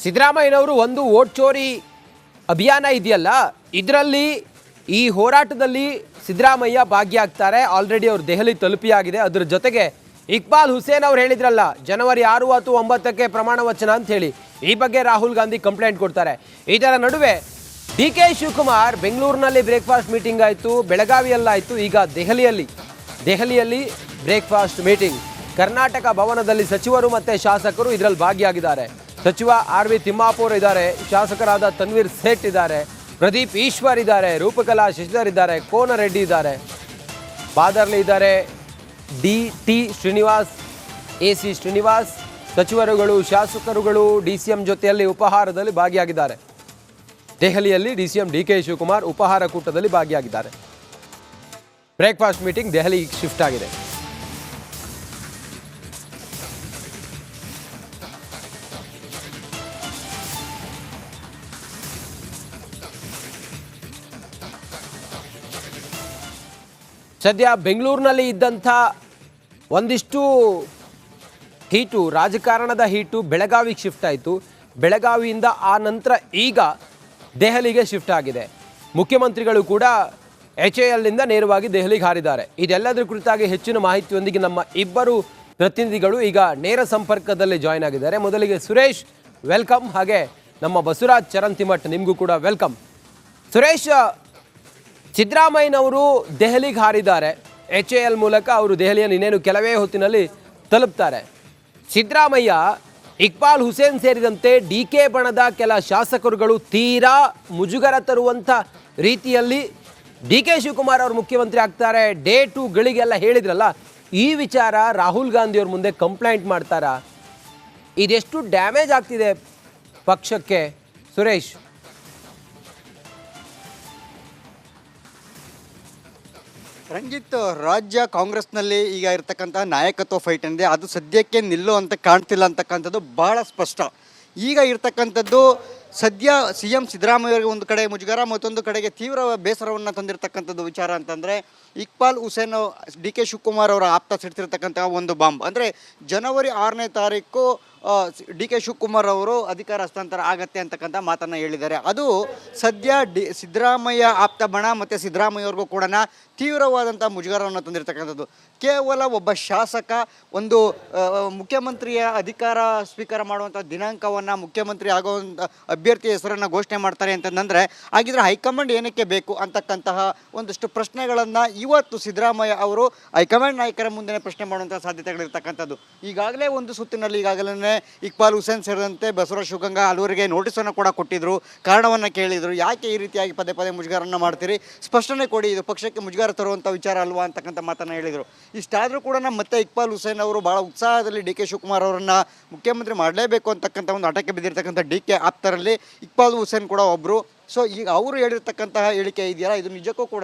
ಸಿದ್ದರಾಮಯ್ಯನವರು ಒಂದು ವೋಟ್ ಚೋರಿ ಅಭಿಯಾನ ಇದೆಯಲ್ಲ, ಇದರಲ್ಲಿ ಈ ಹೋರಾಟದಲ್ಲಿ ಸಿದ್ದರಾಮಯ್ಯ ಭಾಗಿಯಾಗ್ತಾರೆ. ಆಲ್ರೆಡಿ ಅವರು ದೆಹಲಿ ತಲುಪಿಯಾಗಿದೆ. ಅದರ ಜೊತೆಗೆ ಇಕ್ಬಾಲ್ ಹುಸೇನ್ ಅವರು ಹೇಳಿದ್ರಲ್ಲ, ಜನವರಿ 6 ಅಥವಾ 9ಕ್ಕೆ ಪ್ರಮಾಣ ವಚನ ಅಂತ ಹೇಳಿ, ಈ ಬಗ್ಗೆ ರಾಹುಲ್ ಗಾಂಧಿ ಕಂಪ್ಲೇಂಟ್ ಕೊಡ್ತಾರೆ. ಇದರ ನಡುವೆ ಡಿ.ಕೆ. ಶಿವಕುಮಾರ್ ಬೆಂಗಳೂರಿನಲ್ಲಿ ಬ್ರೇಕ್ಫಾಸ್ಟ್ ಮೀಟಿಂಗ್ ಆಯಿತು, ಬೆಳಗಾವಿಯಲ್ಲಾಯಿತು, ಈಗ ದೆಹಲಿಯಲ್ಲಿ ಬ್ರೇಕ್ಫಾಸ್ಟ್ ಮೀಟಿಂಗ್. ಕರ್ನಾಟಕ ಭವನದಲ್ಲಿ ಸಚಿವರು ಮತ್ತು ಶಾಸಕರು ಇದರಲ್ಲಿ ಭಾಗಿಯಾಗಿದ್ದಾರೆ. ಸಚಿವ ಆರ್ ವಿ ತಿಮ್ಮಾಪುರ್ ಇದ್ದಾರೆ, ಶಾಸಕರಾದ ತನ್ವೀರ್ ಸೇಠ್ ಇದ್ದಾರೆ, ಪ್ರದೀಪ್ ಈಶ್ವರ್ ಇದ್ದಾರೆ, ರೂಪಕಲಾ ಶಶಿಧರ್ ಇದ್ದಾರೆ, ಕೋನ ರೆಡ್ಡಿ ಇದ್ದಾರೆ, ಬಾದರ್ಲಿ ಇದ್ದಾರೆ, ಡಿ.ಟಿ. ಶ್ರೀನಿವಾಸ್, ಎ.ಸಿ. ಶ್ರೀನಿವಾಸ್, ಸಚಿವರುಗಳು ಶಾಸಕರುಗಳು ಡಿ.ಸಿ.ಎಂ ಜೊತೆಯಲ್ಲಿ ಉಪಹಾರದಲ್ಲಿ ಭಾಗಿಯಾಗಿದ್ದಾರೆ. ದೆಹಲಿಯಲ್ಲಿ ಡಿ.ಸಿ.ಎಂ ಡಿ.ಕೆ. ಶಿವಕುಮಾರ್ ಉಪಹಾರ ಕೂಟದಲ್ಲಿ ಭಾಗಿಯಾಗಿದ್ದಾರೆ. ಬ್ರೇಕ್ಫಾಸ್ಟ್ ಮೀಟಿಂಗ್ ದೆಹಲಿಗೆ ಶಿಫ್ಟ್ ಆಗಿದೆ. ಸದ್ಯ ಬೆಂಗಳೂರಿನಲ್ಲಿ ಇದ್ದಂಥ ಒಂದಿಷ್ಟು ಹೀಟು, ರಾಜಕಾರಣದ ಹೀಟು ಬೆಳಗಾವಿಗೆ ಶಿಫ್ಟ್ ಆಯಿತು. ಬೆಳಗಾವಿಯಿಂದ ಆ ನಂತರ ಈಗ ದೆಹಲಿಗೆ ಶಿಫ್ಟ್ ಆಗಿದೆ. ಮುಖ್ಯಮಂತ್ರಿಗಳು ಕೂಡ HALನಿಂದ ನೇರವಾಗಿ ದೆಹಲಿಗೆ ಹಾರಿದ್ದಾರೆ. ಇದೆಲ್ಲದರ ಕುರಿತಾಗಿ ಹೆಚ್ಚಿನ ಮಾಹಿತಿಯೊಂದಿಗೆ ನಮ್ಮ ಇಬ್ಬರು ಪ್ರತಿನಿಧಿಗಳು ಈಗ ನೇರ ಸಂಪರ್ಕದಲ್ಲಿ ಜಾಯ್ನ್ ಆಗಿದ್ದಾರೆ. ಮೊದಲಿಗೆ ಸುರೇಶ್, ವೆಲ್ಕಮ್. ಹಾಗೆ ನಮ್ಮ ಬಸವರಾಜ್ ಚರಂತಿಮಠ್, ನಿಮಗೂ ಕೂಡ ವೆಲ್ಕಮ್. ಸುರೇಶ್, ಸಿದ್ದರಾಮಯ್ಯನವರು ದೆಹಲಿಗೆ ಹಾರಿದ್ದಾರೆ. HAL ಮೂಲಕ ಅವರು ದೆಹಲಿಯನ್ನು ಇನ್ನೇನು ಕೆಲವೇ ಹೊತ್ತಿನಲ್ಲಿ ತಲುಪ್ತಾರೆ. ಸಿದ್ದರಾಮಯ್ಯ, ಇಕ್ಬಾಲ್ ಹುಸೇನ್ ಸೇರಿದಂತೆ ಡಿ.ಕೆ. ಬಣದ ಕೆಲ ಶಾಸಕರುಗಳು ತೀರಾ ಮುಜುಗರ ತರುವಂಥ ರೀತಿಯಲ್ಲಿ ಡಿ.ಕೆ. ಶಿವಕುಮಾರ್ ಅವರು ಮುಖ್ಯಮಂತ್ರಿ ಆಗ್ತಾರೆ, ಡೇ 2ಗಳಿಗೆಲ್ಲ ಹೇಳಿದ್ರಲ್ಲ, ಈ ವಿಚಾರ ರಾಹುಲ್ ಗಾಂಧಿಯವ್ರ ಮುಂದೆ ಕಂಪ್ಲೇಂಟ್ ಮಾಡ್ತಾರಾ? ಇದೆಷ್ಟು ಡ್ಯಾಮೇಜ್ ಆಗ್ತಿದೆ ಪಕ್ಷಕ್ಕೆ ಸುರೇಶ್? ರಂಜಿತ್, ರಾಜ್ಯ ಕಾಂಗ್ರೆಸ್ನಲ್ಲಿ ಈಗ ಇರತಕ್ಕಂಥ ನಾಯಕತ್ವ ಫೈಟ್ ಏನಿದೆ ಅದು ಸದ್ಯಕ್ಕೆ ನಿಲ್ಲುವಂತೆ ಕಾಣ್ತಿಲ್ಲ ಅಂತಕ್ಕಂಥದ್ದು ಬಹಳ ಸ್ಪಷ್ಟ. ಈಗ ಇರ್ತಕ್ಕಂಥದ್ದು ಸದ್ಯ CM ಸಿದ್ದರಾಮಯ್ಯವರಿಗೆ ಒಂದು ಕಡೆ ಮುಜುಗರ, ಮತ್ತೊಂದು ಕಡೆಗೆ ತೀವ್ರ ಬೇಸರವನ್ನು ತಂದಿರತಕ್ಕಂಥದ್ದು ವಿಚಾರ ಅಂತಂದರೆ ಇಕ್ಬಾಲ್ ಹುಸೇನ್ ಡಿ.ಕೆ. ಶಿವಕುಮಾರ್ ಅವರ ಆಪ್ತ ಸಿಡ್ತಿರ್ತಕ್ಕಂಥ ಒಂದು ಬಾಂಬ್. ಅಂದರೆ ಜನವರಿ 6ನೇ ತಾರೀಕು ಡಿ.ಕೆ. ಶಿವಕುಮಾರ್ ಅವರು ಅಧಿಕಾರ ಹಸ್ತಾಂತರ ಆಗತ್ತೆ ಅಂತಕ್ಕಂಥ ಮಾತನ್ನು ಹೇಳಿದ್ದಾರೆ. ಅದು ಸದ್ಯ ಸಿದ್ದರಾಮಯ್ಯ ಆಪ್ತ ಬಣ ಮತ್ತು ಸಿದ್ದರಾಮಯ್ಯವ್ರಿಗೂ ಕೂಡ ತೀವ್ರವಾದಂಥ ಮುಜುಗರವನ್ನು ತಂದಿರತಕ್ಕಂಥದ್ದು. ಕೇವಲ ಒಬ್ಬ ಶಾಸಕ ಒಂದು ಮುಖ್ಯಮಂತ್ರಿಯ ಅಧಿಕಾರ ಸ್ವೀಕಾರ ಮಾಡುವಂಥ ದಿನಾಂಕವನ್ನು, ಮುಖ್ಯಮಂತ್ರಿ ಆಗುವಂಥ ಅಭ್ಯರ್ಥಿಯ ಹೆಸರನ್ನು ಘೋಷಣೆ ಮಾಡ್ತಾರೆ ಅಂತಂದರೆ, ಹಾಗಿದ್ರೆ ಹೈಕಮಾಂಡ್ ಏನಕ್ಕೆ ಬೇಕು ಅಂತಕ್ಕಂತಹ ಒಂದಷ್ಟು ಪ್ರಶ್ನೆಗಳನ್ನು ಇವತ್ತು ಸಿದ್ದರಾಮಯ್ಯ ಅವರು ಹೈಕಮಾಂಡ್ ನಾಯಕರ ಮುಂದೆ ಪ್ರಶ್ನೆ ಮಾಡುವಂಥ ಸಾಧ್ಯತೆಗಳಿರ್ತಕ್ಕಂಥದ್ದು. ಈಗಾಗಲೇ ಒಂದು ಸುತ್ತಿನಲ್ಲಿ ಈಗಾಗಲೇ ಇಕ್ಬಾಲ್ ಹುಸೇನ್ ಸೇರಿದಂತೆ ಬಸವರಾಜ ಶಿವಗಂಗಾ ಹಲವರಿಗೆ ನೋಟಿಸನ್ನು ಕೂಡ ಕೊಟ್ಟಿದ್ರು, ಕಾರಣವನ್ನು ಕೇಳಿದರು. ಯಾಕೆ ಈ ರೀತಿಯಾಗಿ ಪದೇ ಪದೇ ಮುಜುಗರನ್ನು ಮಾಡ್ತೀರಿ, ಸ್ಪಷ್ಟನೆ ಕೊಡಿ, ಇದು ಪಕ್ಷಕ್ಕೆ ಮುಜುಗರ ತರುವಂಥ ವಿಚಾರ ಅಲ್ವಾ ಅಂತಕ್ಕಂಥ ಮಾತನ್ನು ಹೇಳಿದರು. ಇಷ್ಟಾದರೂ ಕೂಡ ಮತ್ತೆ ಇಕ್ಬಾಲ್ ಹುಸೇನ್ ಅವರು ಭಾಳ ಉತ್ಸಾಹದಲ್ಲಿ ಡಿ.ಕೆ. ಶಿವಕುಮಾರ್ ಅವರನ್ನು ಮುಖ್ಯಮಂತ್ರಿ ಮಾಡಲೇಬೇಕು ಅಂತಕ್ಕಂಥ ಒಂದು ಹಠಕ್ಕೆ ಬಿದ್ದಿರ್ತಕ್ಕಂಥ ಡಿ.ಕೆ. ಆಪ್ತರಲ್ಲಿ ಇಕ್ಬಾಲ್ ಹುಸೇನ್ ಕೂಡ ಒಬ್ಬರು. ಸೊ ಈಗ ಅವರು ಹೇಳಿರ್ತಕ್ಕಂತಹ ಹೇಳಿಕೆ ಇದೆಯಲ್ಲ, ಇದು ನಿಜಕ್ಕೂ ಕೂಡ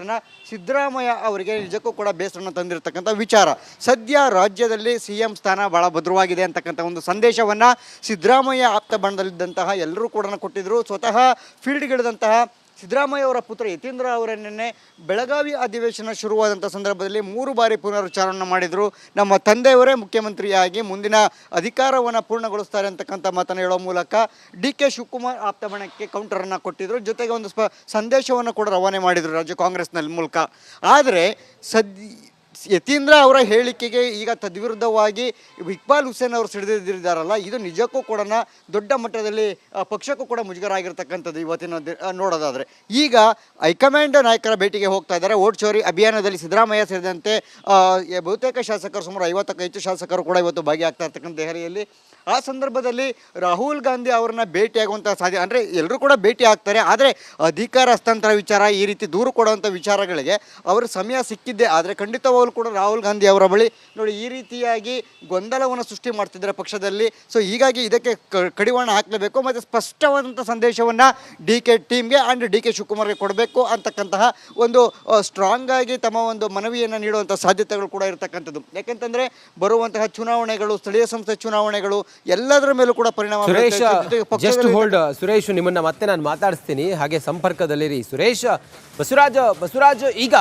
ಸಿದ್ದರಾಮಯ್ಯ ಅವರಿಗೆ ನಿಜಕ್ಕೂ ಕೂಡ ಬೇಸರನ್ನು ತಂದಿರತಕ್ಕಂಥ ವಿಚಾರ. ಸದ್ಯ ರಾಜ್ಯದಲ್ಲಿ CM ಸ್ಥಾನ ಭಾಳ ಭದ್ರವಾಗಿದೆ ಅಂತಕ್ಕಂಥ ಒಂದು ಸಂದೇಶವನ್ನು ಸಿದ್ದರಾಮಯ್ಯ ಆಪ್ತ ಬಣದಲ್ಲಿದ್ದಂತಹ ಎಲ್ಲರೂ ಕೂಡ ಕೊಟ್ಟಿದ್ದರು. ಸ್ವತಃ ಫೀಲ್ಡ್ಗಿಳಿದಂತಹ ಸಿದ್ದರಾಮಯ್ಯ ಅವರ ಪುತ್ರ ಯತೀಂದ್ರ ಅವರನ್ನೇ ಬೆಳಗಾವಿ ಅಧಿವೇಶನ ಶುರುವಾದಂಥ ಸಂದರ್ಭದಲ್ಲಿ 3 ಬಾರಿ ಪುನರುಚ್ಚಾರವನ್ನು ಮಾಡಿದರು. ನಮ್ಮ ತಂದೆಯವರೇ ಮುಖ್ಯಮಂತ್ರಿಯಾಗಿ ಮುಂದಿನ ಅಧಿಕಾರವನ್ನು ಪೂರ್ಣಗೊಳಿಸ್ತಾರೆ ಅಂತಕ್ಕಂಥ ಮಾತನ್ನು ಹೇಳೋ ಮೂಲಕ ಡಿ.ಕೆ. ಶಿವಕುಮಾರ್ ಆಪ್ತ ಬಣಕ್ಕೆ ಕೌಂಟರನ್ನು ಕೊಟ್ಟಿದ್ದರು. ಜೊತೆಗೆ ಒಂದು ಸಂದೇಶವನ್ನು ಕೂಡ ರವಾನೆ ಮಾಡಿದರು ರಾಜ್ಯ ಕಾಂಗ್ರೆಸ್ನಲ್ಲಿ ಮೂಲಕ. ಆದರೆ ಯತೀಂದ್ರ ಅವರ ಹೇಳಿಕೆಗೆ ಈಗ ತದ್ವಿರುದ್ಧವಾಗಿ ಇಕ್ಬಾಲ್ ಹುಸೇನ್ ಅವರು ಸಿಡಿದಿದ್ದಾರಲ್ಲ, ಇದು ನಿಜಕ್ಕೂ ಕೂಡ ದೊಡ್ಡ ಮಟ್ಟದಲ್ಲಿ ಪಕ್ಷಕ್ಕೂ ಕೂಡ ಮುಜುಗರ ಆಗಿರ್ತಕ್ಕಂಥದ್ದು. ಇವತ್ತಿನ ನೋಡೋದಾದರೆ ಈಗ ಹೈಕಮಾಂಡ್ ನಾಯಕರ ಭೇಟಿಗೆ ಹೋಗ್ತಾ ಇದ್ದಾರೆ. ವೋಟ್ ಚೋರಿ ಅಭಿಯಾನದಲ್ಲಿ ಸಿದ್ದರಾಮಯ್ಯ ಸೇರಿದಂತೆ ಬಹುತೇಕ ಶಾಸಕರು, ಸುಮಾರು 50ಕ್ಕೂ ಹೆಚ್ಚು ಶಾಸಕರು ಕೂಡ ಇವತ್ತು ಭಾಗಿಯಾಗ್ತಾ ಇರ್ತಕ್ಕಂಥ ದೆಹಲಿಯಲ್ಲಿ. ಆ ಸಂದರ್ಭದಲ್ಲಿ ರಾಹುಲ್ ಗಾಂಧಿ ಅವ್ರನ್ನ ಭೇಟಿಯಾಗುವಂಥ ಸಾಧ್ಯ, ಅಂದರೆ ಎಲ್ಲರೂ ಕೂಡ ಭೇಟಿ ಆಗ್ತಾರೆ. ಆದರೆ ಅಧಿಕಾರ ಹಸ್ತಾಂತರ ವಿಚಾರ, ಈ ರೀತಿ ದೂರು ಕೊಡುವಂಥ ವಿಚಾರಗಳಿಗೆ ಅವರು ಸಮಯ ಸಿಕ್ಕಿದ್ದೆ. ಆದರೆ ಖಂಡಿತವಾಗಲೂ ಕೂಡ ರಾಹುಲ್ ಗಾಂಧಿ ಅವರ ಬಳಿ ನೋಡಿ ಈ ರೀತಿಯಾಗಿ ಗೊಂದಲವನ್ನು ಸೃಷ್ಟಿ ಮಾಡ್ತಿದ್ದಾರೆ ಪಕ್ಷದಲ್ಲಿ. ಸೊ ಹೀಗಾಗಿ ಇದಕ್ಕೆ ಕಡಿವಾಣ ಹಾಕಲೇಬೇಕು ಮತ್ತು ಸ್ಪಷ್ಟವಾದಂಥ ಸಂದೇಶವನ್ನು ಡಿ.ಕೆ. ಟೀಮ್ಗೆ ಆ್ಯಂಡ್ ಡಿ.ಕೆ. ಶಿವಕುಮಾರ್ಗೆ ಕೊಡಬೇಕು ಅಂತಕ್ಕಂತಹ ಒಂದು ಸ್ಟ್ರಾಂಗ್ ಆಗಿ ತಮ್ಮ ಒಂದು ಮನವಿಯನ್ನು ನೀಡುವಂಥ ಸಾಧ್ಯತೆಗಳು ಕೂಡ ಇರತಕ್ಕಂಥದ್ದು. ಯಾಕೆಂತಂದರೆ ಬರುವಂತಹ ಚುನಾವಣೆಗಳು, ಸ್ಥಳೀಯ ಸಂಸ್ಥೆ ಚುನಾವಣೆಗಳು ಎಲ್ಲದರ ಮೇಲೂ ಕೂಡ ಪರಿಣಾಮ. ಸುರೇಶ್, ನಿಮ್ಮನ್ನ ಮತ್ತೆ ನಾನು ಮಾತಾಡಿಸ್ತೀನಿ, ಹಾಗೆ ಸಂಪರ್ಕದಲ್ಲಿರಿ. ಸುರೇಶ್, ಬಸವರಾಜ್, ಈಗ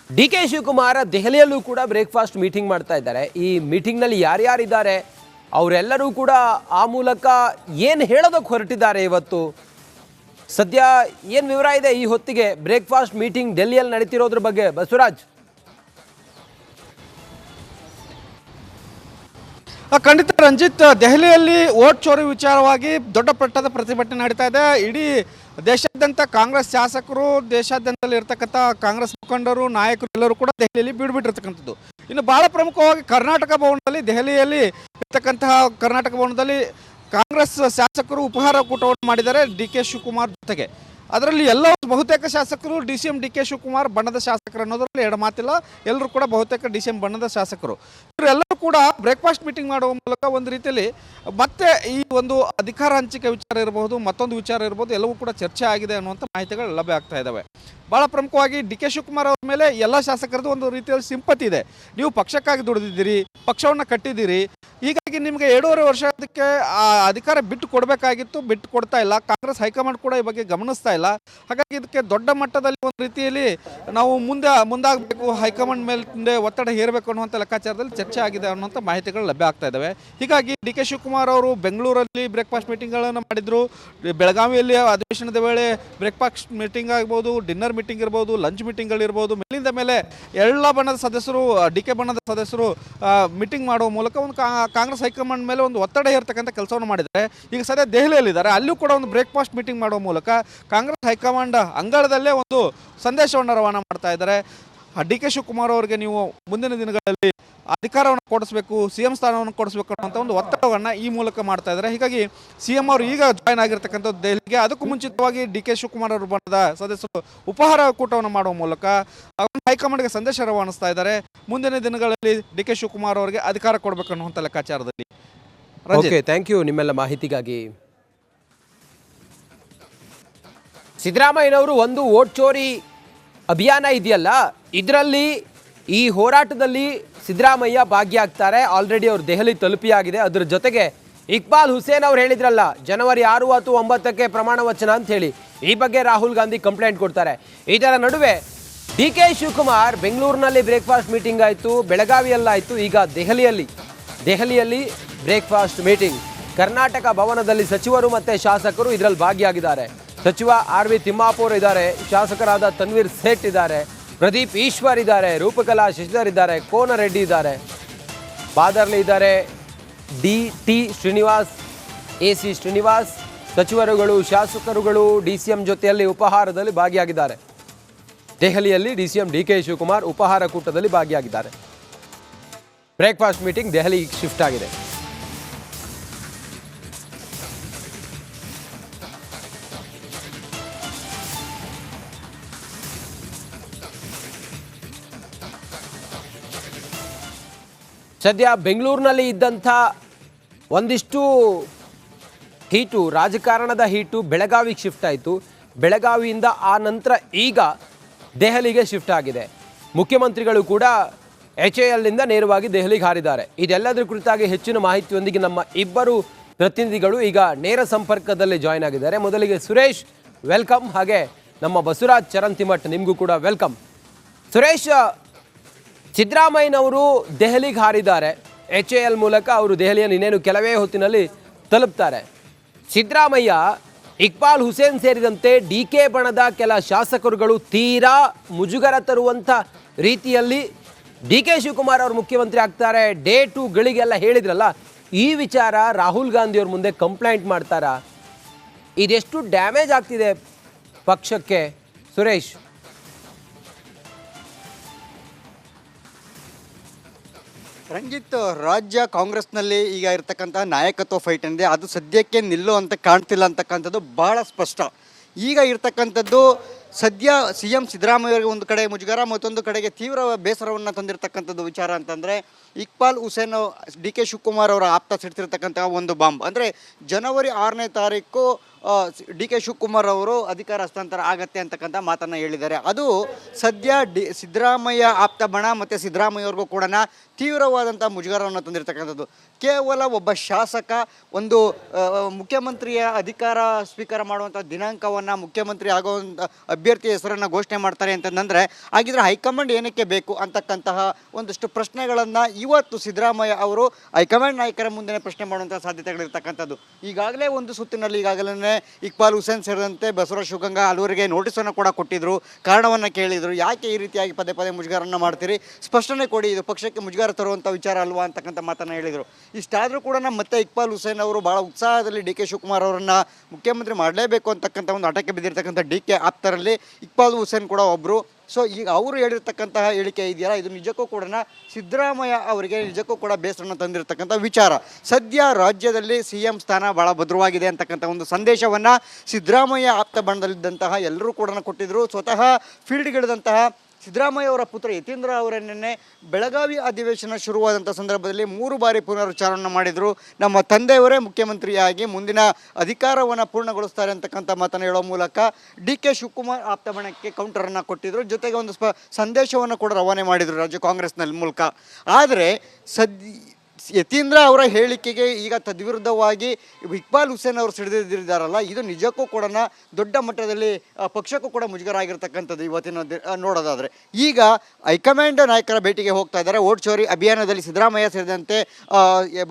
ಡಿ.ಕೆ. ಶಿವಕುಮಾರ್ ದೆಹಲಿಯಲ್ಲೂ ಕೂಡ ಬ್ರೇಕ್ಫಾಸ್ಟ್ ಮೀಟಿಂಗ್ ಮಾಡ್ತಾ ಇದ್ದಾರೆ. ಈ ಮೀಟಿಂಗ್ನಲ್ಲಿ ಯಾರ್ಯಾರಿದ್ದಾರೆ, ಅವರೆಲ್ಲರೂ ಕೂಡ ಆ ಮೂಲಕ ಏನು ಹೇಳೋದಕ್ಕೆ ಹೊರಟಿದ್ದಾರೆ ಇವತ್ತು? ಸದ್ಯ ಏನು ವಿವರ ಇದೆ ಈ ಹೊತ್ತಿಗೆ ಬ್ರೇಕ್ಫಾಸ್ಟ್ ಮೀಟಿಂಗ್ ಡೆಲ್ಲಿಯಲ್ಲಿ ನಡೀತಿರೋದ್ರ ಬಗ್ಗೆ ಬಸವರಾಜ್? ಖಂಡಿತ ರಂಜಿತ್, ದೆಹಲಿಯಲ್ಲಿ ವೋಟ್ ಚೋರಿ ವಿಚಾರವಾಗಿ ದೊಡ್ಡ ಮಟ್ಟದ ಪ್ರತಿಭಟನೆ ನಡೀತಾ ಇದೆ. ಇಡೀ ದೇಶಾದ್ಯಂತ ಕಾಂಗ್ರೆಸ್ ಶಾಸಕರು, ದೇಶಾದ್ಯಂತ ಇರ್ತಕ್ಕಂಥ ಕಾಂಗ್ರೆಸ್ ಮುಖಂಡರು, ನಾಯಕರು ಎಲ್ಲರೂ ಕೂಡ ದೆಹಲಿಯಲ್ಲಿ ಬೀಡುಬಿಟ್ಟಿರ್ತಕ್ಕಂಥದ್ದು. ಇನ್ನು ಬಹಳ ಪ್ರಮುಖವಾಗಿ ಕರ್ನಾಟಕ ಭವನದಲ್ಲಿ, ದೆಹಲಿಯಲ್ಲಿ ಇರ್ತಕ್ಕಂತಹ ಕರ್ನಾಟಕ ಭವನದಲ್ಲಿ ಕಾಂಗ್ರೆಸ್ ಶಾಸಕರು ಉಪಹಾರ ಕೂಟವನ್ನು ಮಾಡಿದ್ದಾರೆ ಡಿ ಕೆ ಶಿವಕುಮಾರ್ ಜೊತೆಗೆ. ಅದರಲ್ಲಿ ಎಲ್ಲ ಬಹುತೇಕ ಶಾಸಕರು DCM ಡಿ ಕೆ ಶಿವಕುಮಾರ್ ಬಣ್ಣದ ಶಾಸಕರು ಅನ್ನೋದ್ರಲ್ಲಿ ಎರಡು ಮಾತಿಲ್ಲ. ಎಲ್ಲರೂ ಕೂಡ ಬಹುತೇಕ DCM ಬಣ್ಣದ ಶಾಸಕರು. ಇವರೆಲ್ಲರೂ ಕೂಡ ಬ್ರೇಕ್ಫಾಸ್ಟ್ ಮೀಟಿಂಗ್ ಮಾಡುವ ಮೂಲಕ ಒಂದು ರೀತಿಯಲ್ಲಿ ಮತ್ತೆ ಈ ಒಂದು ಅಧಿಕಾರ ಹಂಚಿಕೆ ವಿಚಾರ ಇರಬಹುದು, ಮತ್ತೊಂದು ವಿಚಾರ ಇರಬಹುದು, ಎಲ್ಲವೂ ಕೂಡ ಚರ್ಚೆ ಆಗಿದೆ ಅನ್ನುವಂಥ ಮಾಹಿತಿಗಳು ಲಭ್ಯ ಆಗ್ತಾ ಇದ್ದಾವೆ. ಭಾಳ ಪ್ರಮುಖವಾಗಿ ಡಿ ಕೆ ಶಿವಕುಮಾರ್ ಅವ್ರ ಮೇಲೆ ಎಲ್ಲ ಶಾಸಕರದ್ದು ಒಂದು ರೀತಿಯಲ್ಲಿ ಸಿಂಪತಿ ಇದೆ. ನೀವು ಪಕ್ಷಕ್ಕಾಗಿ ದುಡಿದಿದ್ದೀರಿ, ಪಕ್ಷವನ್ನು ಕಟ್ಟಿದ್ದೀರಿ, ಹೀಗಾಗಿ ನಿಮಗೆ 2.5 ವರ್ಷ ಅದಕ್ಕೆ ಅಧಿಕಾರ ಬಿಟ್ಟು ಕೊಡಬೇಕಾಗಿತ್ತು, ಬಿಟ್ಟು ಕೊಡ್ತಾ ಇಲ್ಲ. ಕಾಂಗ್ರೆಸ್ ಹೈಕಮಾಂಡ್ ಕೂಡ ಈ ಬಗ್ಗೆ ಗಮನಿಸ್ತಾ ಇಲ್ಲ. ಹಾಗಾಗಿ ಇದಕ್ಕೆ ದೊಡ್ಡ ಮಟ್ಟದಲ್ಲಿ ಒಂದು ರೀತಿಯಲ್ಲಿ ನಾವು ಮುಂದಾಗಬೇಕು, ಹೈಕಮಾಂಡ್ ಮೇಲೆ ಒತ್ತಡ ಹೇರಬೇಕು ಅನ್ನುವಂಥ ಲೆಕ್ಕಾಚಾರದಲ್ಲಿ ಚರ್ಚೆ ಆಗಿದೆ ಅನ್ನುವಂಥ ಮಾಹಿತಿಗಳು ಲಭ್ಯ ಆಗ್ತಾ ಇದ್ದಾವೆ. ಹೀಗಾಗಿ ಡಿ ಕೆ ಶಿವಕುಮಾರ್ ಅವರು ಬೆಂಗಳೂರಲ್ಲಿ ಬ್ರೇಕ್ಫಾಸ್ಟ್ ಮೀಟಿಂಗ್ಗಳನ್ನು ಮಾಡಿದರು. ಬೆಳಗಾವಿಯಲ್ಲಿ ಅಧಿವೇಶನದ ವೇಳೆ ಬ್ರೇಕ್ಫಾಸ್ಟ್ ಮೀಟಿಂಗ್ ಆಗ್ಬೋದು, ಡಿನ್ನರ್ ಮೀಟಿಂಗ್ ಇರ್ಬೋದು, ಲಂಚ್ ಮೀಟಿಂಗ್ಗಳಿರ್ಬೋದು, ಮೇಲಿಂದ ಮೇಲೆ ಎಲ್ಲ ಬಣ್ಣದ ಸದಸ್ಯರು, ಡಿ ಕೆ ಬಣ್ಣದ ಸದಸ್ಯರು ಮೀಟಿಂಗ್ ಮಾಡುವ ಮೂಲಕ ಒಂದು ಕಾಂಗ್ರೆಸ್ ಹೈಕಮಾಂಡ್ ಮೇಲೆ ಒಂದು ಒತ್ತಡ ಹೇರ್ತಕ್ಕಂಥ ಕೆಲಸವನ್ನು ಮಾಡಿದ್ದಾರೆ. ಈಗ ಸದ್ಯ ದೆಹಲಿಯಲ್ಲಿದ್ದಾರೆ, ಅಲ್ಲೂ ಕೂಡ ಒಂದು ಬ್ರೇಕ್ಫಾಸ್ಟ್ ಮೀಟಿಂಗ್ ಮಾಡುವ ಮೂಲಕ ಕಾಂಗ್ರೆಸ್ ಹೈಕಮಾಂಡ್ ಅಂಗಳದಲ್ಲೇ ಒಂದು ಸಂದೇಶವನ್ನು ರವಾನೆ ಮಾಡ್ತಾ ಇದ್ದಾರೆ. ಡಿ ಕೆ ಶಿವಕುಮಾರ್ ಅವರಿಗೆ ನೀವು ಮುಂದಿನ ದಿನಗಳಲ್ಲಿ ಅಧಿಕಾರವನ್ನು ಕೊಡಿಸಬೇಕು, CM ಸ್ಥಾನವನ್ನು ಕೊಡಿಸಬೇಕು ಅನ್ನೋಂಥ ಒಂದು ಒತ್ತಡವನ್ನು ಈ ಮೂಲಕ ಮಾಡ್ತಾ ಇದ್ದಾರೆ. ಹೀಗಾಗಿ CM ಅವರು ಈಗ ಜಾಯ್ನ್ ಆಗಿರ್ತಕ್ಕಂಥದ್ದು ದೆಹಲಿಗೆ. ಅದಕ್ಕೂ ಮುಂಚಿತವಾಗಿ ಡಿ ಕೆ ಶಿವಕುಮಾರ್ ಅವರು ಬಣ್ಣದ ಸದಸ್ಯರು ಉಪಹಾರ ಕೂಟವನ್ನು ಮಾಡುವ ಮೂಲಕ ಹೈಕಮಾಂಡ್ಗೆ ಸಂದೇಶ ರವಾನಿಸ್ತಾ ಇದ್ದಾರೆ. ಮುಂದಿನ ದಿನಗಳಲ್ಲಿ ಡಿ ಕೆ ಶಿವಕುಮಾರ್ ಅವರಿಗೆ ಅಧಿಕಾರ ಕೊಡಬೇಕು ಅನ್ನುವಂಥ ಲೆಕ್ಕಾಚಾರದಲ್ಲಿ. ಓಕೆ, ಥ್ಯಾಂಕ್ ಯು ನಿಮ್ಮೆಲ್ಲ ಮಾಹಿತಿಗಾಗಿ. ಸಿದ್ದರಾಮಯ್ಯನವರು ಒಂದು ವೋಟ್ ಚೋರಿ ಅಭಿಯಾನ ಇದೆಯಲ್ಲ, ಇದರಲ್ಲಿ ಈ ಹೋರಾಟದಲ್ಲಿ ಸಿದ್ದರಾಮಯ್ಯ ಭಾಗಿಯಾಗ್ತಾರೆ. ಆಲ್ರೆಡಿ ಅವರು ದೆಹಲಿ ತಲುಪಿಯಾಗಿದೆ. ಅದರ ಜೊತೆಗೆ ಇಕ್ಬಾಲ್ ಹುಸೇನ್ ಅವ್ರು ಹೇಳಿದ್ರಲ್ಲ ಜನವರಿ 6 ಅಥವಾ 9ಕ್ಕೆ ಪ್ರಮಾಣ ವಚನ ಅಂತ ಹೇಳಿ, ಈ ಬಗ್ಗೆ ರಾಹುಲ್ ಗಾಂಧಿ ಕಂಪ್ಲೇಂಟ್ ಕೊಡ್ತಾರೆ. ಇದರ ನಡುವೆ ಡಿ ಕೆ ಶಿವಕುಮಾರ್ ಬೆಂಗಳೂರಿನಲ್ಲಿ ಬ್ರೇಕ್ಫಾಸ್ಟ್ ಮೀಟಿಂಗ್ ಆಯಿತು, ಬೆಳಗಾವಿಯಲ್ಲಾಯಿತು, ಈಗ ದೆಹಲಿಯಲ್ಲಿ ಬ್ರೇಕ್ಫಾಸ್ಟ್ ಮೀಟಿಂಗ್. ಕರ್ನಾಟಕ ಭವನದಲ್ಲಿ ಸಚಿವರು ಮತ್ತು ಶಾಸಕರು ಇದರಲ್ಲಿ ಭಾಗಿಯಾಗಿದ್ದಾರೆ. ಸಚಿವ RV ತಿಮ್ಮಾಪುರ್ ಇದ್ದಾರೆ, ಶಾಸಕರಾದ ತನ್ವೀರ್ ಸೇಠ್ ಇದ್ದಾರೆ, ಪ್ರದೀಪ್ ಈಶ್ವರ್ ಇದ್ದಾರೆ, ರೂಪಕಲಾ ಶಶಿಧರ್ ಇದ್ದಾರೆ, ಕೋನ ರೆಡ್ಡಿ ಇದ್ದಾರೆ, ಬಾದರ್ಲಿ ಇದ್ದಾರೆ, DT ಶ್ರೀನಿವಾಸ್, AC ಶ್ರೀನಿವಾಸ್, ಸಚಿವರುಗಳು, ಶಾಸಕರುಗಳು DCM ಜೊತೆಯಲ್ಲಿ ಉಪಹಾರದಲ್ಲಿ ಭಾಗಿಯಾಗಿದ್ದಾರೆ. ದೆಹಲಿಯಲ್ಲಿ DCM DK ಶಿವಕುಮಾರ್ ಉಪಹಾರ ಕೂಟದಲ್ಲಿ ಭಾಗಿಯಾಗಿದ್ದಾರೆ. ಬ್ರೇಕ್ಫಾಸ್ಟ್ ಮೀಟಿಂಗ್ ದೆಹಲಿಗೆ ಶಿಫ್ಟ್ ಆಗಿದೆ. ಸದ್ಯ ಬೆಂಗಳೂರಿನಲ್ಲಿ ಇದ್ದಂಥ ಒಂದಿಷ್ಟು ಹೀಟು, ರಾಜಕಾರಣದ ಹೀಟು ಬೆಳಗಾವಿಗೆ ಶಿಫ್ಟ್ ಆಯಿತು. ಬೆಳಗಾವಿಯಿಂದ ಆ ನಂತರ ಈಗ ದೆಹಲಿಗೆ ಶಿಫ್ಟ್ ಆಗಿದೆ. ಮುಖ್ಯಮಂತ್ರಿಗಳು ಕೂಡ HALನಿಂದ ನೇರವಾಗಿ ದೆಹಲಿಗೆ ಹಾರಿದ್ದಾರೆ. ಇದೆಲ್ಲದರ ಕುರಿತಾಗಿ ಹೆಚ್ಚಿನ ಮಾಹಿತಿಯೊಂದಿಗೆ ನಮ್ಮ ಇಬ್ಬರು ಪ್ರತಿನಿಧಿಗಳು ಈಗ ನೇರ ಸಂಪರ್ಕದಲ್ಲಿ ಜಾಯ್ನ್ ಆಗಿದ್ದಾರೆ. ಮೊದಲಿಗೆ ಸುರೇಶ್, ವೆಲ್ಕಮ್. ಹಾಗೆ ನಮ್ಮ ಬಸವರಾಜ್ ಚರಂತಿಮಠ್, ನಿಮಗೂ ಕೂಡ ವೆಲ್ಕಮ್. ಸುರೇಶ್, ಸಿದ್ದರಾಮಯ್ಯನವರು ದೆಹಲಿಗೆ ಹಾರಿದ್ದಾರೆ. HAL ಮೂಲಕ ಅವರು ದೆಹಲಿಯನ್ನು ಇನ್ನೇನು ಕೆಲವೇ ಹೊತ್ತಿನಲ್ಲಿ ತಲುಪ್ತಾರೆ. ಸಿದ್ದರಾಮಯ್ಯ, ಇಕ್ಬಾಲ್ ಹುಸೇನ್ ಸೇರಿದಂತೆ DK ಬಣದ ಕೆಲ ಶಾಸಕರುಗಳು ತೀರಾ ಮುಜುಗರ ತರುವಂಥ ರೀತಿಯಲ್ಲಿ DK ಶಿವಕುಮಾರ್ ಅವರು ಮುಖ್ಯಮಂತ್ರಿ ಆಗ್ತಾರೆ, ಡೇ 2ಗಳಿಗೆಲ್ಲ ಹೇಳಿದ್ರಲ್ಲ, ಈ ವಿಚಾರ ರಾಹುಲ್ ಗಾಂಧಿಯವ್ರ ಮುಂದೆ ಕಂಪ್ಲೇಂಟ್ ಮಾಡ್ತಾರಾ? ಇದೆಷ್ಟು ಡ್ಯಾಮೇಜ್ ಆಗ್ತಿದೆ ಪಕ್ಷಕ್ಕೆ ಸುರೇಶ್? ರಂಜಿತ್, ರಾಜ್ಯ ಕಾಂಗ್ರೆಸ್ನಲ್ಲಿ ಈಗ ಇರ್ತಕ್ಕಂಥ ನಾಯಕತ್ವ ಫೈಟ್ ಏನಿದೆ ಅದು ಸದ್ಯಕ್ಕೆ ನಿಲ್ಲುವಂತೆ ಕಾಣ್ತಿಲ್ಲ ಅಂತಕ್ಕಂಥದ್ದು ಬಹಳ ಸ್ಪಷ್ಟ. ಈಗ ಇರ್ತಕ್ಕಂಥದ್ದು ಸದ್ಯ CM ಸಿದ್ದರಾಮಯ್ಯ ಒಂದು ಕಡೆ ಮುಜುಗರ, ಮತ್ತೊಂದು ಕಡೆಗೆ ತೀವ್ರ ಬೇಸರವನ್ನು ತಂದಿರತಕ್ಕಂಥದ್ದು ವಿಚಾರ ಅಂತಂದರೆ ಇಕ್ಬಾಲ್ ಹುಸೇನ್ DK ಶಿವಕುಮಾರ್ ಅವರ ಆಪ್ತ ಸಿಡ್ತಿರ್ತಕ್ಕಂಥ ಒಂದು ಬಾಂಬ್. ಅಂದರೆ ಜನವರಿ 6ನೇ ತಾರೀಕು DK ಶಿವಕುಮಾರ್ ಅವರು ಅಧಿಕಾರ ಹಸ್ತಾಂತರ ಆಗತ್ತೆ ಅಂತಕ್ಕಂಥ ಮಾತನ್ನು ಹೇಳಿದ್ದಾರೆ. ಅದು ಸದ್ಯ ಸಿದ್ದರಾಮಯ್ಯ ಆಪ್ತ ಬಣ ಮತ್ತು ಸಿದ್ದರಾಮಯ್ಯ ಅವ್ರಿಗೂ ಕೂಡ ತೀವ್ರವಾದಂಥ ಮುಜುಗರವನ್ನು ತಂದಿರತಕ್ಕಂಥದ್ದು. ಕೇವಲ ಒಬ್ಬ ಶಾಸಕ ಒಂದು ಮುಖ್ಯಮಂತ್ರಿಯ ಅಧಿಕಾರ ಸ್ವೀಕಾರ ಮಾಡುವಂಥ ದಿನಾಂಕವನ್ನು, ಮುಖ್ಯಮಂತ್ರಿ ಆಗುವಂಥ ಅಭ್ಯರ್ಥಿಯ ಹೆಸರನ್ನು ಘೋಷಣೆ ಮಾಡ್ತಾರೆ ಅಂತಂದರೆ ಹಾಗಿದ್ರೆ ಹೈಕಮಾಂಡ್ ಏನಕ್ಕೆ ಬೇಕು ಅಂತಕ್ಕಂತಹ ಒಂದಷ್ಟು ಪ್ರಶ್ನೆಗಳನ್ನು ಇವತ್ತು ಸಿದ್ದರಾಮಯ್ಯ ಅವರು ಹೈಕಮಾಂಡ್ ನಾಯಕರ ಮುಂದೆ ಪ್ರಶ್ನೆ ಮಾಡುವಂಥ ಸಾಧ್ಯತೆಗಳಿರ್ತಕ್ಕಂಥದ್ದು. ಈಗಾಗಲೇ ಒಂದು ಸುತ್ತಿನಲ್ಲಿ ಈಗಾಗಲೇ ಇಕ್ಬಾಲ್ ಹುಸೇನ್ ಸೇರಿದಂತೆ ಬಸವರಾಜ ಶಿವಗಂಗಾ ಹಲವರಿಗೆ ನೋಟಿಸನ್ನು ಕೂಡ ಕೊಟ್ಟಿದ್ರು, ಕಾರಣವನ್ನು ಕೇಳಿದರು. ಯಾಕೆ ಈ ರೀತಿಯಾಗಿ ಪದೇ ಪದೇ ಮುಜುಗರನ್ನು ಮಾಡ್ತೀರಿ, ಸ್ಪಷ್ಟನೆ ಕೊಡಿ, ಇದು ಪಕ್ಷಕ್ಕೆ ಮುಜುಗರ ತರುವಂಥ ವಿಚಾರ ಅಲ್ವಾ ಅಂತಕ್ಕಂಥ ಮಾತನ್ನು ಹೇಳಿದರು. ಇಷ್ಟಾದರೂ ಕೂಡ ಮತ್ತೆ ಇಕ್ಬಾಲ್ ಹುಸೇನ್ ಅವರು ಭಾಳ ಉತ್ಸಾಹದಲ್ಲಿ ಡಿ ಕೆ ಶಿವಕುಮಾರ್ ಅವರನ್ನು ಮುಖ್ಯಮಂತ್ರಿ ಮಾಡಲೇಬೇಕು ಅಂತಕ್ಕಂಥ ಒಂದು ಹಠಕ್ಕೆ ಬಿದ್ದಿರ್ತಕ್ಕಂಥ ಡಿ ಕೆ ಆಪ್ತರಲ್ಲಿ ಇಕ್ಬಾಲ್ ಹುಸೇನ್ ಕೂಡ ಒಬ್ಬರು. ಸೊ ಈಗ ಅವರು ಹೇಳಿರ್ತಕ್ಕಂತಹ ಹೇಳಿಕೆ ಇದೆಯಲ್ಲ, ಇದು ನಿಜಕ್ಕೂ ಕೂಡ ಸಿದ್ದರಾಮಯ್ಯ ಅವರಿಗೆ ನಿಜಕ್ಕೂ ಕೂಡ ಬೇಸರನ್ನು ತಂದಿರತಕ್ಕಂಥ ವಿಚಾರ. ಸದ್ಯ ರಾಜ್ಯದಲ್ಲಿ CM ಸ್ಥಾನ ಭಾಳ ಭದ್ರವಾಗಿದೆ ಅಂತಕ್ಕಂಥ ಒಂದು ಸಂದೇಶವನ್ನು ಸಿದ್ದರಾಮಯ್ಯ ಆಪ್ತ ಬಣದಲ್ಲಿದ್ದಂತಹ ಎಲ್ಲರೂ ಕೂಡ ಕೊಟ್ಟಿದ್ದರು. ಸ್ವತಃ ಫೀಲ್ಡ್ಗಿಳಿದಂತಹ ಸಿದ್ದರಾಮಯ್ಯ ಅವರ ಪುತ್ರ ಯತೀಂದ್ರ ಅವರನ್ನೇ ಬೆಳಗಾವಿ ಅಧಿವೇಶನ ಶುರುವಾದಂಥ ಸಂದರ್ಭದಲ್ಲಿ 3 ಬಾರಿ ಪುನರುಚ್ಚಾರವನ್ನು ಮಾಡಿದರು. ನಮ್ಮ ತಂದೆಯವರೇ ಮುಖ್ಯಮಂತ್ರಿಯಾಗಿ ಮುಂದಿನ ಅಧಿಕಾರವನ್ನು ಪೂರ್ಣಗೊಳಿಸ್ತಾರೆ ಅಂತಕ್ಕಂಥ ಮಾತನ್ನು ಹೇಳೋ ಮೂಲಕ ಡಿ ಕೆ ಶಿವಕುಮಾರ್ ಆಪ್ತಬಣಕ್ಕೆ ಕೌಂಟರನ್ನು ಕೊಟ್ಟಿದ್ದರು. ಜೊತೆಗೆ ಒಂದು ಸಂದೇಶವನ್ನು ಕೂಡ ರವಾನೆ ಮಾಡಿದರು ರಾಜ್ಯ ಕಾಂಗ್ರೆಸ್ನಲ್ಲಿ ಮೂಲಕ. ಆದರೆ ಯತೀಂದ್ರ ಅವರ ಹೇಳಿಕೆಗೆ ಈಗ ತದ್ವಿರುದ್ಧವಾಗಿ ಇಕ್ಬಾಲ್ ಹುಸೇನ್ ಅವರು ಸಿಡಿದಿದ್ದಾರಲ್ಲ, ಇದು ನಿಜಕ್ಕೂ ಕೂಡ ದೊಡ್ಡ ಮಟ್ಟದಲ್ಲಿ ಪಕ್ಷಕ್ಕೂ ಕೂಡ ಮುಜುಗರ ಆಗಿರ್ತಕ್ಕಂಥದ್ದು. ಇವತ್ತಿನ ನೋಡೋದಾದರೆ ಈಗ ಹೈಕಮಾಂಡ್ ನಾಯಕರ ಭೇಟಿಗೆ ಹೋಗ್ತಾ ಇದ್ದಾರೆ. ವೋಟ್ ಚೋರಿ ಅಭಿಯಾನದಲ್ಲಿ ಸಿದ್ದರಾಮಯ್ಯ ಸೇರಿದಂತೆ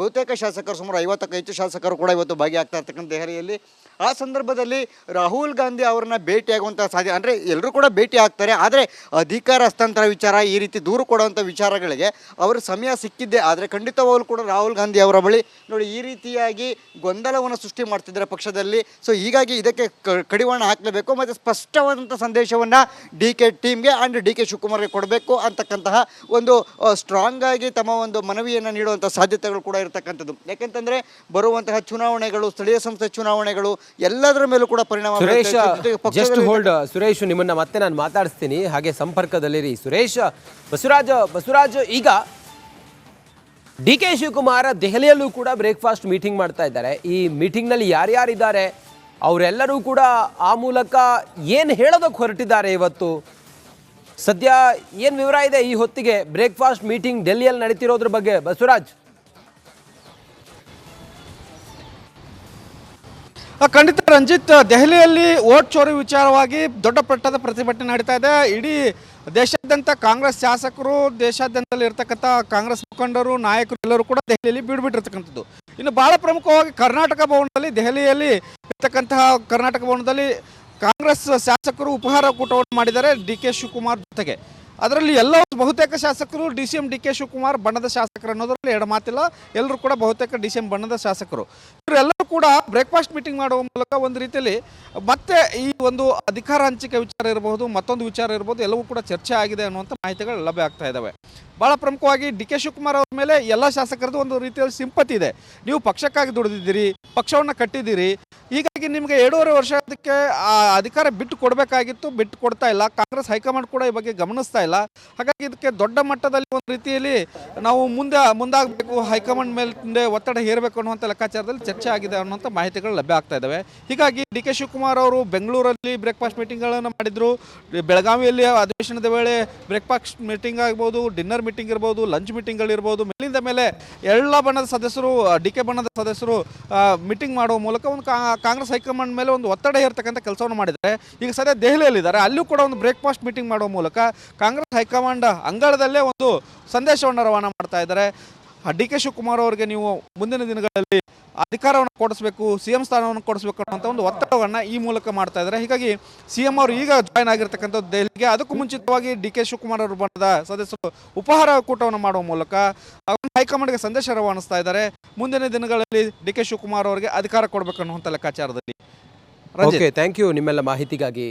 ಬಹುತೇಕ ಶಾಸಕರು, ಸುಮಾರು 50ಕ್ಕೂ ಹೆಚ್ಚು ಶಾಸಕರು ಕೂಡ ಇವತ್ತು ಭಾಗಿಯಾಗ್ತಾ ಇರ್ತಕ್ಕಂಥ ದೆಹಲಿಯಲ್ಲಿ. ಆ ಸಂದರ್ಭದಲ್ಲಿ ರಾಹುಲ್ ಗಾಂಧಿ ಅವ್ರನ್ನ ಭೇಟಿಯಾಗುವಂಥ ಸಾಧ್ಯ, ಅಂದರೆ ಎಲ್ಲರೂ ಕೂಡ ಭೇಟಿ ಆಗ್ತಾರೆ. ಆದರೆ ಅಧಿಕಾರ ಹಸ್ತಾಂತರ ವಿಚಾರ, ಈ ರೀತಿ ದೂರು ಕೊಡುವಂಥ ವಿಚಾರಗಳಿಗೆ ಅವರು ಸಮಯ ಸಿಕ್ಕಿದ್ದೆ. ಆದರೆ ಖಂಡಿತವಾಗಲೂ ಕೂಡ ರಾಹುಲ್ ಗಾಂಧಿ ಅವರ ಬಳಿ ನೋಡಿ ಈ ರೀತಿಯಾಗಿ ಗೊಂದಲವನ್ನು ಸೃಷ್ಟಿ ಮಾಡ್ತಿದ್ದಾರೆ ಪಕ್ಷದಲ್ಲಿ. ಸೊ ಹೀಗಾಗಿ ಇದಕ್ಕೆ ಕಡಿವಾಣ ಹಾಕಲೇಬೇಕು ಮತ್ತು ಸ್ಪಷ್ಟವಾದಂಥ ಸಂದೇಶವನ್ನು ಡಿ ಕೆ ಟೀಮ್ಗೆ ಆ್ಯಂಡ್ ಡಿ ಕೆ ಶಿವಕುಮಾರ್ಗೆ ಕೊಡಬೇಕು ಅಂತಕ್ಕಂತಹ ಒಂದು ಸ್ಟ್ರಾಂಗ್ ಆಗಿ ತಮ್ಮ ಒಂದು ಮನವಿಯನ್ನು ನೀಡುವಂಥ ಸಾಧ್ಯತೆಗಳು ಕೂಡ ಇರತಕ್ಕಂಥದ್ದು. ಯಾಕೆಂತಂದರೆ ಬರುವಂತಹ ಚುನಾವಣೆಗಳು, ಸ್ಥಳೀಯ ಸಂಸ್ಥೆ ಚುನಾವಣೆಗಳು ಎಲ್ಲದರ ಮೇಲೂ ಕೂಡ ಪರಿಣಾಮ. ಸುರೇಶ್, ನಿಮ್ಮನ್ನ ಮತ್ತೆ ನಾನು ಮಾತಾಡಿಸ್ತೀನಿ, ಹಾಗೆ ಸಂಪರ್ಕದಲ್ಲಿರಿ. ಸುರೇಶ್, ಬಸವರಾಜ್, ಈಗ ಡಿ ಕೆ ಶಿವಕುಮಾರ್ ದೆಹಲಿಯಲ್ಲೂ ಕೂಡ ಬ್ರೇಕ್ಫಾಸ್ಟ್ ಮೀಟಿಂಗ್ ಮಾಡ್ತಾ ಇದ್ದಾರೆ. ಈ ಮೀಟಿಂಗ್ನಲ್ಲಿ ಯಾರ್ಯಾರಿದ್ದಾರೆ ಅವರೆಲ್ಲರೂ ಕೂಡ ಆ ಮೂಲಕ ಏನು ಹೇಳೋದಕ್ಕೆ ಹೊರಟಿದ್ದಾರೆ ಇವತ್ತು? ಸದ್ಯ ಏನು ವಿವರ ಇದೆ ಈ ಹೊತ್ತಿಗೆ ಬ್ರೇಕ್ಫಾಸ್ಟ್ ಮೀಟಿಂಗ್ ಡೆಲ್ಲಿಯಲ್ಲಿ ನಡೀತಿರೋದ್ರ ಬಗ್ಗೆ ಬಸವರಾಜ್? ಖಂಡಿತ ರಂಜಿತ್, ದೆಹಲಿಯಲ್ಲಿ ವೋಟ್ ಚೋರಿ ವಿಚಾರವಾಗಿ ದೊಡ್ಡ ಮಟ್ಟದ ಪ್ರತಿಭಟನೆ ನಡೀತಾ ಇದೆ. ಇಡೀ ದೇಶಾದ್ಯಂತ ಕಾಂಗ್ರೆಸ್ ಶಾಸಕರು, ದೇಶಾದ್ಯಂತದಲ್ಲಿ ಇರ್ತಕ್ಕಂಥ ಕಾಂಗ್ರೆಸ್ ಮುಖಂಡರು, ನಾಯಕರು ಎಲ್ಲರೂ ಕೂಡ ದೆಹಲಿಯಲ್ಲಿ ಬೀಡ್ಬಿಟ್ಟಿರ್ತಕ್ಕಂಥದ್ದು. ಇನ್ನು ಭಾಳ ಪ್ರಮುಖವಾಗಿ ಕರ್ನಾಟಕ ಭವನದಲ್ಲಿ, ದೆಹಲಿಯಲ್ಲಿ ಇರ್ತಕ್ಕಂತಹ ಕರ್ನಾಟಕ ಭವನದಲ್ಲಿ ಕಾಂಗ್ರೆಸ್ ಶಾಸಕರು ಉಪಹಾರ ಕೂಟವನ್ನು ಮಾಡಿದ್ದಾರೆ ಡಿ ಕೆ ಶಿವಕುಮಾರ್ ಜೊತೆಗೆ. ಅದರಲ್ಲಿ ಎಲ್ಲ ಬಹುತೇಕ ಶಾಸಕರು DCM ಡಿ ಕೆ ಶಿವಕುಮಾರ್ ಬಣ್ಣದ ಶಾಸಕರು ಅನ್ನೋದ್ರಲ್ಲಿ ಎರಡು ಮಾತಿಲ್ಲ. ಎಲ್ಲರೂ ಕೂಡ ಬಹುತೇಕ DCM ಬಣ್ಣದ ಶಾಸಕರು. ಇವರೆಲ್ಲರೂ ಕೂಡ ಬ್ರೇಕ್ಫಾಸ್ಟ್ ಮೀಟಿಂಗ್ ಮಾಡುವ ಮೂಲಕ ಒಂದು ರೀತಿಯಲ್ಲಿ ಮತ್ತೆ ಈ ಒಂದು ಅಧಿಕಾರ ಹಂಚಿಕೆ ವಿಚಾರ ಇರಬಹುದು, ಮತ್ತೊಂದು ವಿಚಾರ ಇರ್ಬೋದು, ಎಲ್ಲವೂ ಕೂಡ ಚರ್ಚೆ ಆಗಿದೆ ಅನ್ನುವಂಥ ಮಾಹಿತಿಗಳು ಲಭ್ಯ ಆಗ್ತಾ ಇದ್ದಾವೆ. ಭಾಳ ಪ್ರಮುಖವಾಗಿ ಡಿ ಕೆ ಶಿವಕುಮಾರ್ ಅವ್ರ ಮೇಲೆ ಎಲ್ಲ ಶಾಸಕರದ್ದು ಒಂದು ರೀತಿಯಲ್ಲಿ ಸಿಂಪತಿ ಇದೆ. ನೀವು ಪಕ್ಷಕ್ಕಾಗಿ ದುಡಿದಿದ್ದೀರಿ, ಪಕ್ಷವನ್ನು ಕಟ್ಟಿದ್ದೀರಿ, ಹೀಗಾಗಿ ನಿಮಗೆ 2.5 ವರ್ಷ ಅದಕ್ಕೆ ಅಧಿಕಾರ ಬಿಟ್ಟು ಕೊಡಬೇಕಾಗಿತ್ತು, ಬಿಟ್ಟು ಕೊಡ್ತಾ ಇಲ್ಲ. ಕಾಂಗ್ರೆಸ್ ಹೈಕಮಾಂಡ್ ಕೂಡ ಈ ಬಗ್ಗೆ ಗಮನಿಸ್ತಾ ಇಲ್ಲ. ಹಾಗಾಗಿ ಇದಕ್ಕೆ ದೊಡ್ಡ ಮಟ್ಟದಲ್ಲಿ ಒಂದು ರೀತಿಯಲ್ಲಿ ನಾವು ಮುಂದಾಗಬೇಕು, ಹೈಕಮಾಂಡ್ ಮೇಲೆ ಒತ್ತಡ ಹೇರಬೇಕು ಅನ್ನುವಂಥ ಲೆಕ್ಕಾಚಾರದಲ್ಲಿ ಚರ್ಚೆ ಆಗಿದೆ ಅನ್ನುವಂಥ ಮಾಹಿತಿಗಳು ಲಭ್ಯ ಆಗ್ತಾ ಇದ್ದಾವೆ. ಹೀಗಾಗಿ ಡಿ ಕೆ ಶಿವಕುಮಾರ್ ಅವರು ಬೆಂಗಳೂರಲ್ಲಿ ಬ್ರೇಕ್ಫಾಸ್ಟ್ ಮೀಟಿಂಗ್ಗಳನ್ನು ಮಾಡಿದರು. ಬೆಳಗಾವಿಯಲ್ಲಿ ಅಧಿವೇಶನದ ವೇಳೆ ಬ್ರೇಕ್ಫಾಸ್ಟ್ ಮೀಟಿಂಗ್ ಆಗ್ಬೋದು, ಡಿನ್ನರ್ ಮೀಟಿಂಗ್ ಇರ್ಬೋದು, ಲಂಚ್ ಮೀಟಿಂಗ್ಗಳಿರ್ಬೋದು. ಮೇಲಿಂದ ಮೇಲೆ ಎಲ್ಲ ಬಣ್ಣದ ಸದಸ್ಯರು, ಡಿ ಕೆ ಬಣ್ಣದ ಸದಸ್ಯರು ಮೀಟಿಂಗ್ ಮಾಡುವ ಮೂಲಕ ಒಂದು ಕಾಂಗ್ರೆಸ್ ಹೈಕಮಾಂಡ್ ಮೇಲೆ ಒಂದು ಒತ್ತಡ ಹೇರ್ತಕ್ಕಂಥ ಕೆಲಸವನ್ನು ಮಾಡಿದ್ದಾರೆ. ಈಗ ಸದ್ಯ ದೆಹಲಿಯಲ್ಲಿದ್ದಾರೆ, ಅಲ್ಲೂ ಕೂಡ ಒಂದು ಬ್ರೇಕ್ಫಾಸ್ಟ್ ಮೀಟಿಂಗ್ ಮಾಡುವ ಮೂಲಕ ಕಾಂಗ್ರೆಸ್ ಹೈಕಮಾಂಡ್ ಅಂಗಳದಲ್ಲೇ ಒಂದು ಸಂದೇಶವನ್ನು ರವಾನೆ ಮಾಡ್ತಾ ಇದ್ದಾರೆ. ಡಿ ಕೆ ಶಿವಕುಮಾರ್ ಅವರಿಗೆ ನೀವು ಮುಂದಿನ ದಿನಗಳಲ್ಲಿ ಅಧಿಕಾರವನ್ನು ಕೊಡಿಸಬೇಕು, CM ಸ್ಥಾನವನ್ನು ಕೊಡಿಸಬೇಕು ಅನ್ನೋಂಥ ಒಂದು ಒತ್ತಡವನ್ನು ಈ ಮೂಲಕ ಮಾಡ್ತಾ ಇದ್ದಾರೆ. ಹೀಗಾಗಿ CM ಅವರು ಈಗ ಜಾಯ್ನ್ ಆಗಿರ್ತಕ್ಕಂಥದ್ದು ದೆಹಲಿಗೆ. ಅದಕ್ಕೂ ಮುಂಚಿತವಾಗಿ ಡಿ ಕೆ ಶಿವಕುಮಾರ್ ಅವರು ಬಣ್ಣದ ಸದಸ್ಯರು ಉಪಹಾರ ಕೂಟವನ್ನು ಮಾಡುವ ಮೂಲಕ ಹೈಕಮಾಂಡ್ಗೆ ಸಂದೇಶ ರವಾನಿಸ್ತಾ ಇದ್ದಾರೆ. ಮುಂದಿನ ದಿನಗಳಲ್ಲಿ ಡಿ ಕೆ ಶಿವಕುಮಾರ್ ಅವರಿಗೆ ಅಧಿಕಾರ ಕೊಡಬೇಕು ಅನ್ನುವಂಥ ಲೆಕ್ಕಾಚಾರದಲ್ಲಿ. ಥ್ಯಾಂಕ್ ಯು ನಿಮ್ಮೆಲ್ಲ ಮಾಹಿತಿಗಾಗಿ.